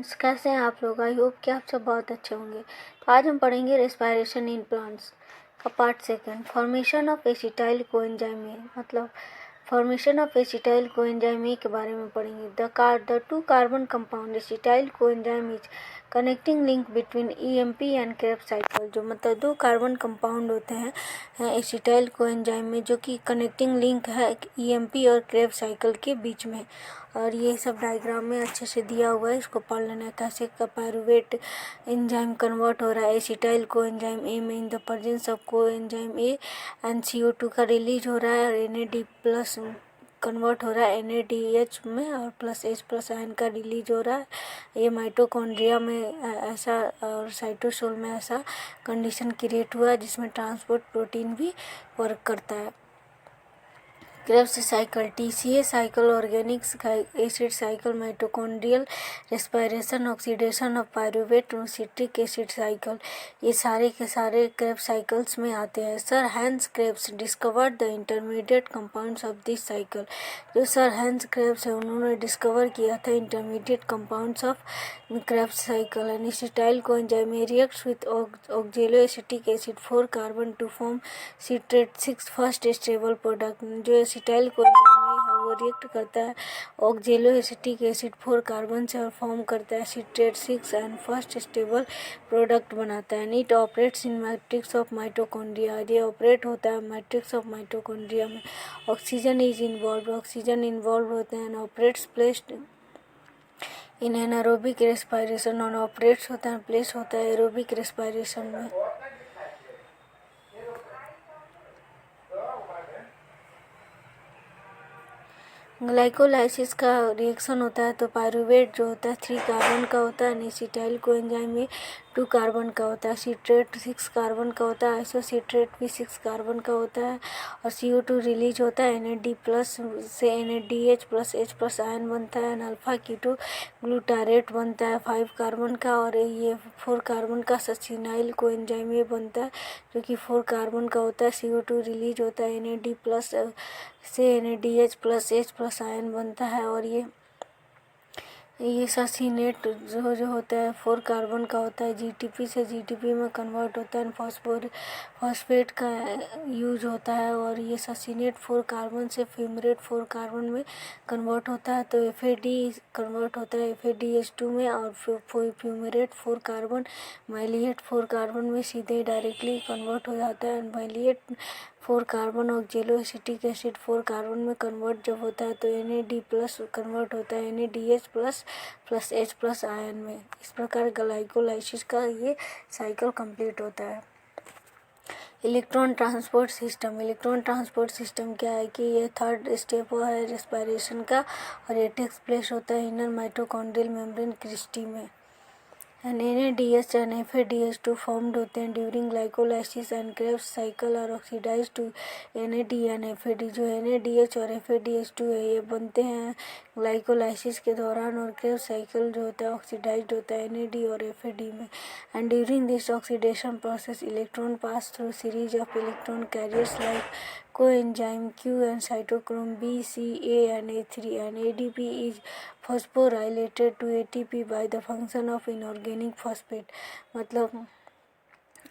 Friends, कैसे हैं आप लोग। आई होप कि आप सब बहुत अच्छे होंगे। तो आज हम पढ़ेंगे रेस्पिरेशन इन प्लांट्स का part second, formation of acetyl coenzyme A, मतलब formation of acetyl coenzyme A के बारे में पढ़ेंगे। The two carbon compound acetyl coenzyme is connecting link between EMP and Krebs cycle. जो मतलब दो कार्बन कंपाउंड होते हैं एसिटाइल कोएंजाइम में, जो कि कनेक्टिंग लिंक है ईएमपी और क्रेब्स साइकिल के बीच में। और ये सब डायग्राम में अच्छे से दिया हुआ है, इसको पढ़ लेना है। कैसे का पायरुवेट एंजाइम कन्वर्ट हो रहा है एसिटाइल कोएंजाइम ए में in the presence of coenzyme A and CO2 का रिलीज हो रहा है, और NAD प्लस कन्वर्ट हो रहा है NADH में, और प्लस H प्लस आयन का रिलीज हो रहा है। ये माइटोकॉन्ड्रिया में ऐसा और साइटोसोल में ऐसा कंडीशन क्रिएट हुआ है जिसमें ट्रांसपोर्ट प्रोटीन भी वर्क करता है। Krebs cycle, TCA cycle, organic acid cycle, mitochondrial respiration, oxidation of pyruvate, citric acid cycle, ये सारे के सारे क्रेब्स साइकिल्स में आते हैं। Sir Hans Krebs discovered the intermediate compounds of this cycle. जो सर हैंस क्रेब्स है उन्होंने डिस्कवर किया था intermediate compounds of Krebs cycle. And acetyl coenzyme reacts with oxaloacetic acid 4 carbon to form citrate 6 first stable product. जो acetyl coenzyme है वो react करता है ऑक्जेलोएसिटिक एसिड 4 कार्बन से और फॉर्म करता है citrate 6 and first stable product बनाता है। It operates in matrix of mitochondria. ये ऑपरेट होता है मैट्रिक्स ऑफ माइटोकॉन्ड्रिया में। ऑक्सीजन इन्वॉल्व होते हैं। Operates placed in anaerobic respiration, और ऑपरेट्स होता है प्लेस होता है एरोबिक रेस्पिरेशन में। ग्लाइकोलाइसिस का रिएक्शन होता है तो पायरुवेट जो होता है 3 कार्बन का होता है, एसिटाइल कोएंजाइम में 2 कार्बन का होता है, सिट्रेट 6 कार्बन का होता है, आइसोसिट्रेट भी 6 कार्बन का होता है, और CO2 रिलीज होता है। NAD प्लस से NADH plus H plus ion बनता है, अल्फा कीटो ग्लूटारेट बनता है 5 कार्बन का, और ये 4 कार्बन का सचिनाइल कोएंजाइम ये बनता है जो कि 4 कार्बन का होता है। CO2 रिलीज होता है NAD प्लस से NADH plus H plus ion बनता है, और ये सचिनेट जो होता है 4 कार्बन का होता है, GTP से GTP में कन्वर्ट होता है, फॉस्फेट का यूज होता है, और ये सचिनेट 4 कार्बन से फ्यूमरेट 4 कार्बन में कन्वर्ट होता है। तो FAD कन्वर्ट होता है FADH2 में, और फ्यूमरेट 4 कार्बन माइलिएट 4 कार्बन में सीधे डायरेक्टली कन्वर्ट हो जाता है। माइलिएट 4 कार्बन ऑक्जेलोएसिटिक एसिड 4 कार्बन में कन्वर्ट जब होता है तो NAD प्लस कन्वर्ट होता है NADH plus H plus ion में। इस प्रकार ग्लाइकोलाइसिस का ये साइकिल कंप्लीट होता है। इलेक्ट्रॉन ट्रांसपोर्ट सिस्टम क्या है कि ये थर्ड स्टेप है रेस्पिरेशन का, और ये टेक्स प्लेस होता है इनर माइटोकॉन्ड्रियल मेम्ब्रेन क्रिस्टी में। NADH and FADH2 फॉर्म्ड होते हैं during glycolysis and Krebs cycle और oxidise to NAD and FAD। जो NADH और FADH2 है ये बनते हैं ग्लाइकोलाइसिस के दौरान, और क्रेब्स साइकिल जो होता है ऑक्सीडाइज होता है NAD और FAD में। And during this oxidation process electron pass through series of electron carriers like coenzyme Q and cytochrome B, C, A and A3, and ADP is phosphorylated to ATP by the function of inorganic phosphate। मतलब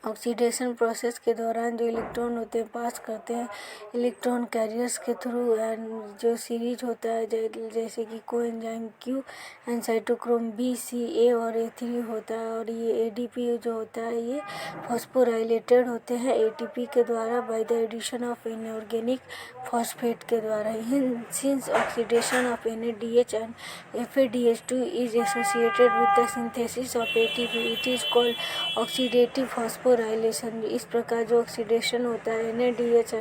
oxidation process के दौरान जो electron होते हैं पास करते हैं electron carriers के through, and जो सीरीज होता है जैसे कि coenzyme Q and cytochrome B, C, A और A3 होता है, और ये ADP जो होता है ये फॉस्फोराइलेटेड होते हैं ATP के द्वारा by the addition of inorganic phosphate के द्वारा। Since oxidation of NADH and FADH2 is associated with the synthesis of ATP, it is called oxidative phosphorylation. इस प्रकार जो ऑक्सीडेशन होता है NADH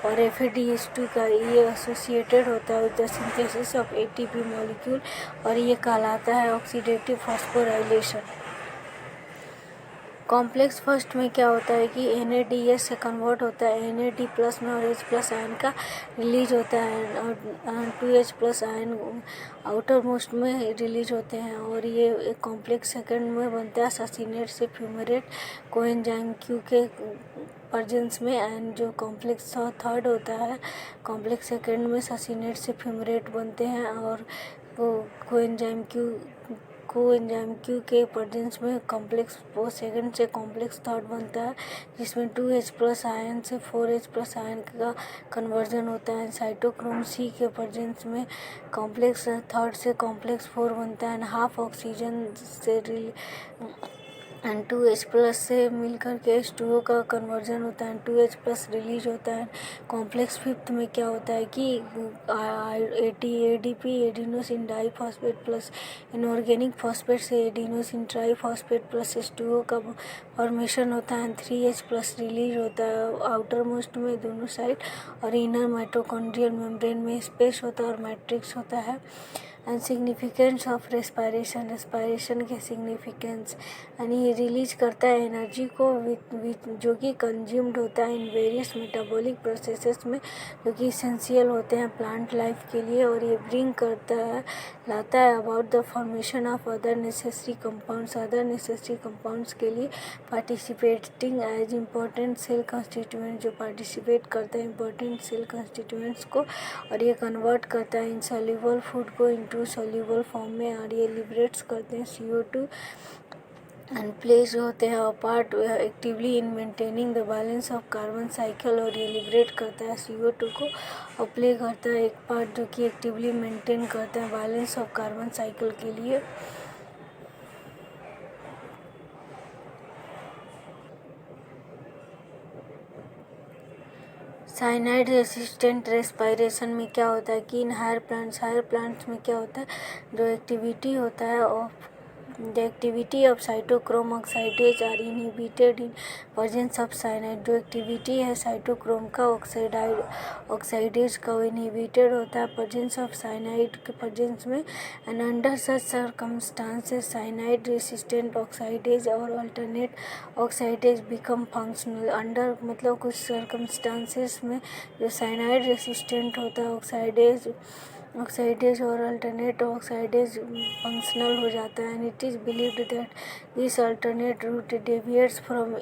और FADH2 का ये एसोसिएटेड होता है with the synthesis of ATP molecule, और ये कहलाता है ऑक्सीडेटिव फॉस्फोराइलेशन। कॉम्प्लेक्स फर्स्ट में क्या होता है कि NADH से कन्वर्ट होता है NAD प्लस में, और H प्लस आयन का रिलीज होता है, और 2H plus ion outer most में रिलीज होते हैं, और ये कॉम्प्लेक्स सेकंड में बनता है सचिनेट से फ्यूमरेट कोएंजाइम Q के प्रेजेंस में। एंड जो कॉम्प्लेक्स थर्ड होता है कॉम्प्लेक्स सेकंड में सचिनेट से फ्यूमरेट बनते हैं, और वो कोएंजाइम Q कोएंजाइम Q के प्रेजेंस में कॉम्प्लेक्स वो सेकंड से कॉम्प्लेक्स थर्ड बनता है, जिसमें 2H प्लस आयन से 4H प्लस आयन का कन्वर्जन होता है। साइटोक्रोम C के प्रेजेंस में कॉम्प्लेक्स थर्ड से कॉम्प्लेक्स 4 बनता है। हाफ ऑक्सीजन से एंड 2H प्लस से मिलकर के H2O का कन्वर्जन होता है, 2H प्लस रिलीज होता है। कॉम्प्लेक्स फिफ्थ में क्या होता है कि ADP adenosine diphosphate plus inorganic phosphate से एडिनोसिन ट्राइफॉस्फेट प्लस H2O का फॉर्मेशन होता है। 3H प्लस रिलीज होता है आउटर मोस्ट में दोनों साइड, और इनर माइटोकॉन्ड्रियल मेम्ब्रेन में स्पेस होता है और मैट्रिक्स होता है। एंड सिग्निफिकेंस ऑफ रेस्पायरेशन के सिग्निफिकेंस, यानी ये रिलीज करता है एनर्जी को जो कि कंज्यूम्ड होता है इन वेरियस मेटाबॉलिक प्रोसेसेस में, जो कि इसेंशियल होते हैं प्लांट लाइफ के लिए। और ये ब्रिंग करता है लाता है about the formation of other necessary compounds के लिए participating as important cell constituent, जो पार्टिसिपेट करते हैं इम्पोर्टेंट सेल कंस्टिट्यूएंट्स को, और ये कन्वर्ट करता है इनसॉल्युबल फूड को इनटू सॉल्युबल फॉर्म में, और ये लिबरेट्स करते हैं CO2 एंड प्लेस जो होते हैं part actively in maintaining the balance of carbon cycle, और ये लिबरेट करता है CO2 को और प्ले करता है एक पार्ट जो कि एक्टिवली मेंटेन करता है बैलेंस ऑफ कार्बन साइकिल के लिए। साइनाइड रेसिस्टेंट रेस्पायरेशन में क्या होता है कि इन हायर प्लांट्स में क्या होता है, जो एक्टिविटी होता है of the activity of cytochrome oxidase are inhibited in presence of cyanide. जो एक्टिविटी है साइटोक्रोम का ऑक्साइडेज का वो इनहिबिटेड होता है प्रेजेंस ऑफ साइनाइड के प्रेजेंस में। And under such circumstances cyanide resistant oxidase और alternate oxidase become functional. Under मतलब कुछ सर्कमस्टांसेस में जो साइनाइड रेसिस्टेंट होता है ऑक्साइडेज और अल्टरनेट ऑक्साइडेज फंक्शनल हो जाता है। And it is believed that this alternate route deviates from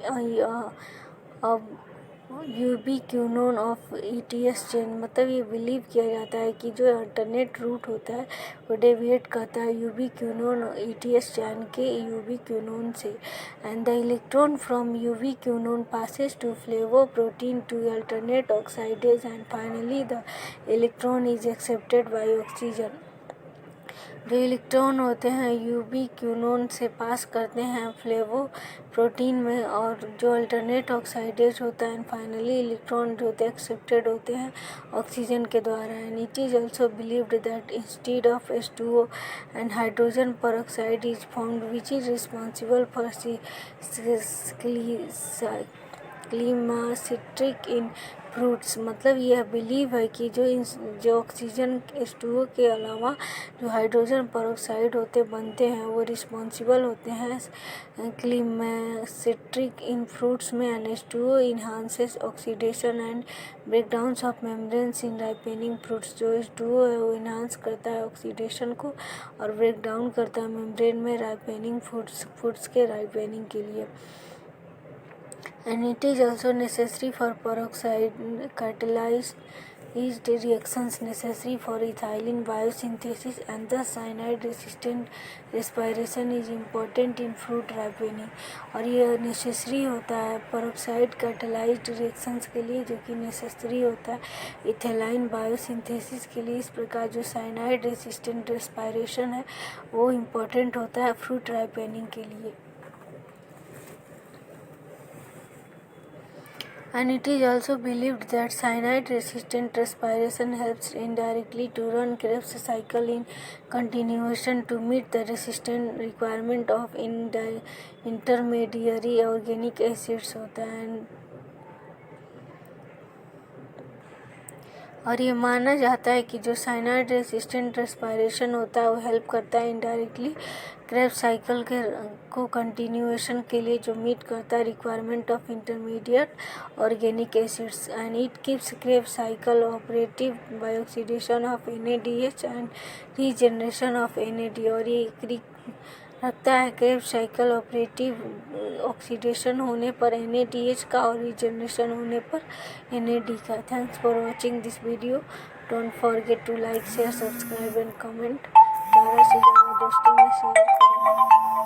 ubiquinone of ETS chain. मतलब ये बिलीव किया जाता है कि जो अल्टरनेट रूट होता है वो डेविएट करता है यूबीक्विनोन ETS चेन के यूबीक्विनोन से। And the electron from ubiquinone passes to flavoprotein to alternate oxidase, and finally the electron is accepted by oxygen। जो इलेक्ट्रॉन होते हैं यूबीक्विनोन से पास करते हैं फ्लेवोप्रोटीन में, और जो अल्टरनेट ऑक्साइडेज होता है, फाइनली इलेक्ट्रॉन जो होते हैं एक्सेप्टेड होते हैं ऑक्सीजन के द्वारा। And it is also believed that instead of H2O and hydrogen peroxide is formed which is responsible for climacteric in fruits. मतलब यह बिलीव है कि जो ऑक्सीजन H2O के अलावा जो हाइड्रोजन peroxide होते बनते हैं वो रिस्पॉन्सिबल होते हैं क्लीमासिट्रिक इन फ्रूट्स में। And H2O enhances oxidation and breakdowns of membranes in ripening fruits. जो H2O है वो इन्हांस करता है ऑक्सीडेशन को और ब्रेक डाउन करता है मेम्ब्रेन में राइपेनिंग फ्रूट्स के राइपेनिंग के लिए। And it is also necessary for peroxide catalyzed reactions necessary for ethylene biosynthesis, and thus cyanide resistant respiration is important in fruit ripening। और ये नेसेसरी होता है पेरोक्साइड कैटेलाइज्ड रिएक्शंस के लिए, जो कि नेसेसरी होता है इथेलाइन बायोसिंथेसिस के लिए। इस प्रकार जो साइनाइड रेसिस्टेंट रेस्पायरेशन है वो इम्पोर्टेंट होता है फ्रूट राइपेनिंग के लिए। And it is also believed that cyanide-resistant respiration helps indirectly to run Krebs cycle in continuation to meet the resistant requirement of intermediary organic acids होता है। और ये माना जाता है कि जो साइनाइड रेसिस्टेंट रेस्पायरेशन होता है वो हेल्प करता है इनडायरेक्टली क्रेब्स साइकिल को कंटिन्यूएशन के लिए, जो मीट करता है requirement of intermediate organic acids. And it keeps Krebs cycle operative by oxidation of NADH and regeneration of NAD। और ये रखता है क्रेब्स साइकिल ऑपरेटिव ऑक्सीडेशन होने पर NADH का और रीजनरेशन होने पर NAD का। Thanks for watching this video. Don't forget to like, share, subscribe and comment. ज़्यादा से ज़्यादा दोस्तों में शेयर करें।